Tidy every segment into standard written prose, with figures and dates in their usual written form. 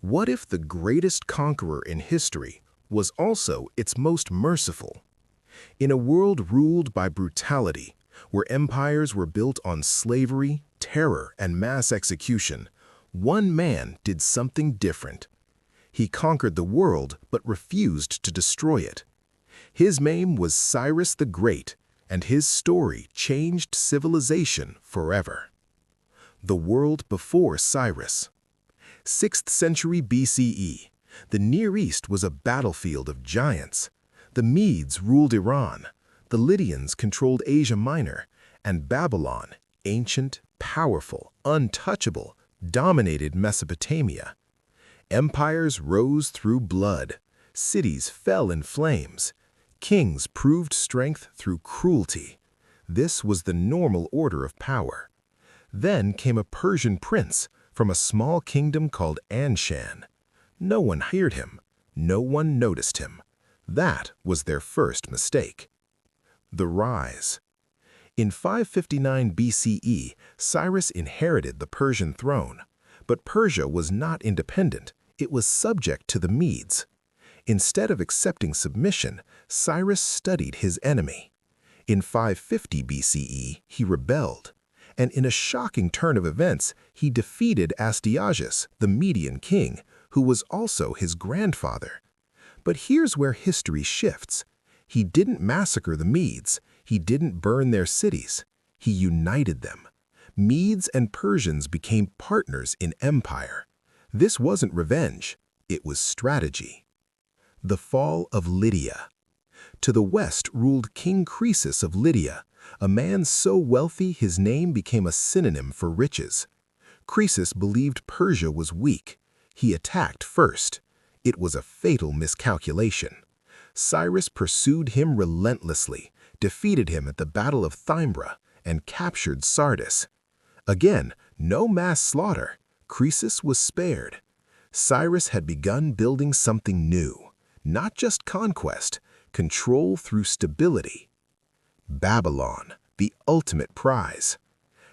What if the greatest conqueror in history was also its most merciful? In a world ruled by brutality, where empires were built on slavery, terror, and mass execution, one man did something different. He conquered the world but refused to destroy it. His name was Cyrus the Great, and his story changed civilization forever. The world before Cyrus. 6th century BCE, the Near East was a battlefield of giants. The Medes ruled Iran, the Lydians controlled Asia Minor, and Babylon, ancient, powerful, untouchable, dominated Mesopotamia. Empires rose through blood, cities fell in flames, kings proved strength through cruelty. This was the normal order of power. Then came a Persian prince from a small kingdom called Anshan. No one heard him, no one noticed him. That was their first mistake. The rise. In 559 BCE, Cyrus inherited the Persian throne, but Persia was not independent, it was subject to the Medes. Instead of accepting submission, Cyrus studied his enemy. In 550 BCE, he rebelled, and in a shocking turn of events, he defeated Astyages, the Median king, who was also his grandfather. But here's where history shifts. He didn't massacre the Medes, he didn't burn their cities, he united them. Medes and Persians became partners in empire. This wasn't revenge, it was strategy. The fall of Lydia. To the west ruled King Croesus of Lydia, a man so wealthy his name became a synonym for riches. Croesus believed Persia was weak. He attacked first. It was a fatal miscalculation. Cyrus pursued him relentlessly, defeated him at the Battle of Thymbra, and captured Sardis. Again, no mass slaughter. Croesus was spared. Cyrus had begun building something new, not just conquest, control through stability. Babylon, the ultimate prize.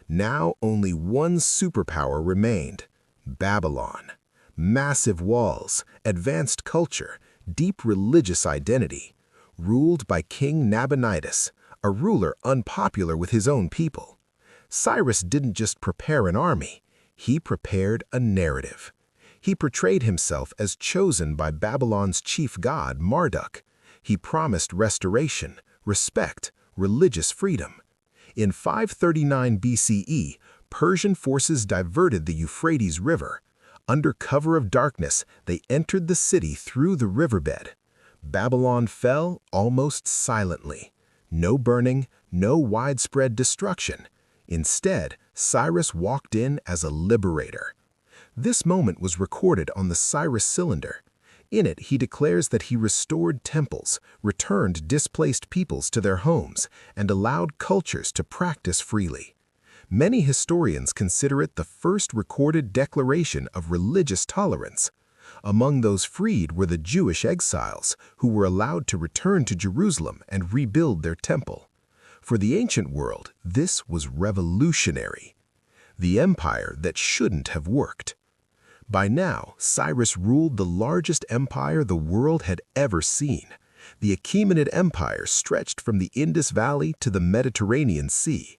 Now only one superpower remained, Babylon. Massive walls, advanced culture, deep religious identity. Ruled by King Nabonidus, a ruler unpopular with his own people. Cyrus didn't just prepare an army, he prepared a narrative. He portrayed himself as chosen by Babylon's chief god, Marduk. He promised restoration, respect, religious freedom. In 539 BCE, Persian forces diverted the Euphrates River. Under cover of darkness, they entered the city through the riverbed. Babylon fell almost silently. No burning, no widespread destruction. Instead, Cyrus walked in as a liberator. This moment was recorded on the Cyrus Cylinder. In it, he declares that he restored temples, returned displaced peoples to their homes, and allowed cultures to practice freely. Many historians consider it the first recorded declaration of religious tolerance. Among those freed were the Jewish exiles, who were allowed to return to Jerusalem and rebuild their temple. For the ancient world, this was revolutionary. The empire that shouldn't have worked. By now, Cyrus ruled the largest empire the world had ever seen. The Achaemenid Empire stretched from the Indus Valley to the Mediterranean Sea.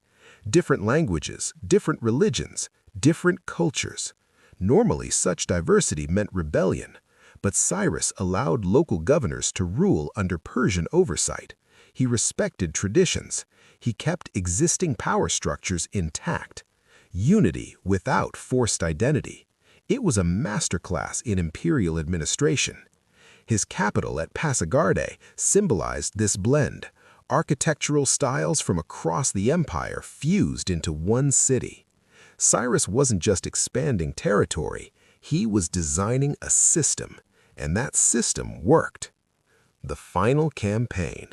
Different languages, different religions, different cultures. Normally, such diversity meant rebellion, but Cyrus allowed local governors to rule under Persian oversight. He respected traditions. He kept existing power structures intact. Unity without forced identity. It was a masterclass in imperial administration. His capital at Pasargadae symbolized this blend. Architectural styles from across the empire fused into one city. Cyrus wasn't just expanding territory, he was designing a system, and that system worked. The final campaign.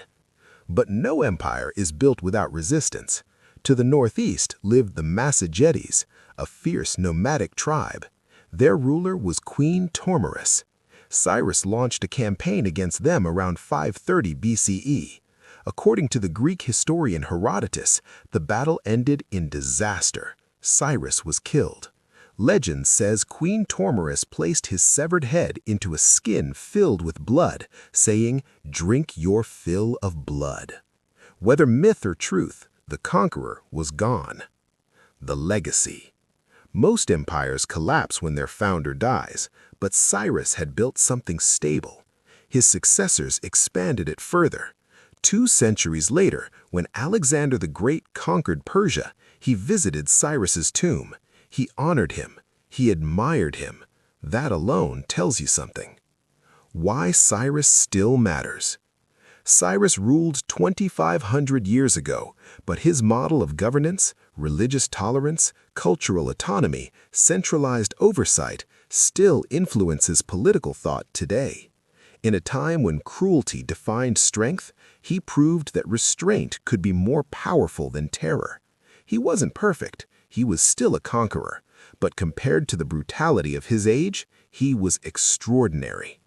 But no empire is built without resistance. To the northeast lived the Massagetes, a fierce nomadic tribe. Their ruler was Queen Tormerus. Cyrus launched a campaign against them around 530 BCE. According to the Greek historian Herodotus, the battle ended in disaster. Cyrus was killed. Legend says Queen Tormerus placed his severed head into a skin filled with blood, saying, "Drink your fill of blood." Whether myth or truth, the conqueror was gone. The legacy. Most empires collapse when their founder dies, but Cyrus had built something stable. His successors expanded it further. 2 centuries later, when Alexander the Great conquered Persia, he visited Cyrus's tomb. He honored him. He admired him. That alone tells you something. Why Cyrus still matters. Cyrus ruled 2,500 years ago, but his model of governance, religious tolerance, cultural autonomy, centralized oversight still influences political thought today. In a time when cruelty defined strength, he proved that restraint could be more powerful than terror. He wasn't perfect. He was still a conqueror, but compared to the brutality of his age, he was extraordinary.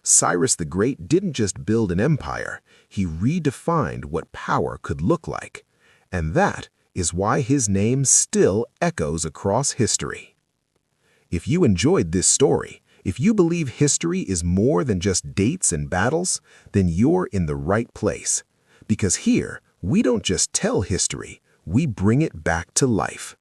Cyrus the Great didn't just build an empire, he redefined what power could look like. And that is why his name still echoes across history. If you enjoyed this story, if you believe history is more than just dates and battles, then you're in the right place. Because here, we don't just tell history, we bring it back to life.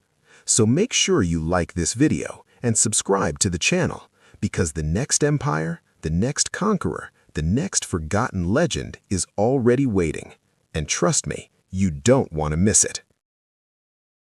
So make sure you like this video and subscribe to the channel, because the next empire, the next conqueror, the next forgotten legend is already waiting. And trust me, you don't want to miss it.